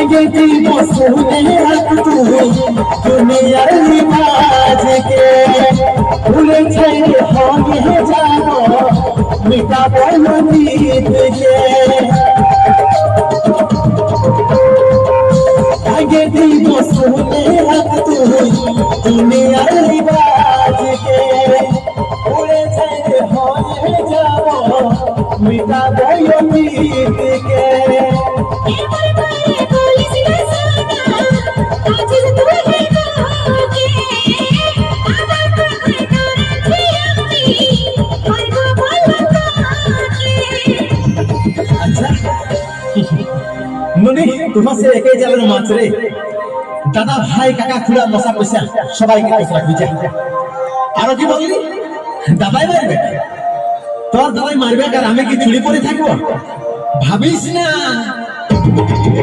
ভাগেতি বসুনে তুই দুনিয়ার লিবাজকে ভুলে ছেড়ে হয়ে যাব মিটাবো নদীকে ভাগেতি বসুনে তুই দুনিয়ার লিবাজকে ভুলে ছেড়ে হয়ে যাব মিটাবো নদীকে নুনি তোমার সে একে জালের মাছ রে দাদা ভাই কাকা খুড়া মশা পয়সা সবাইকে রাখবি যা আরো কি বললি দাদাই মারবে তোর দাদাই মারবে আর আমি কি চুরি করে থাকবো ভাবিস না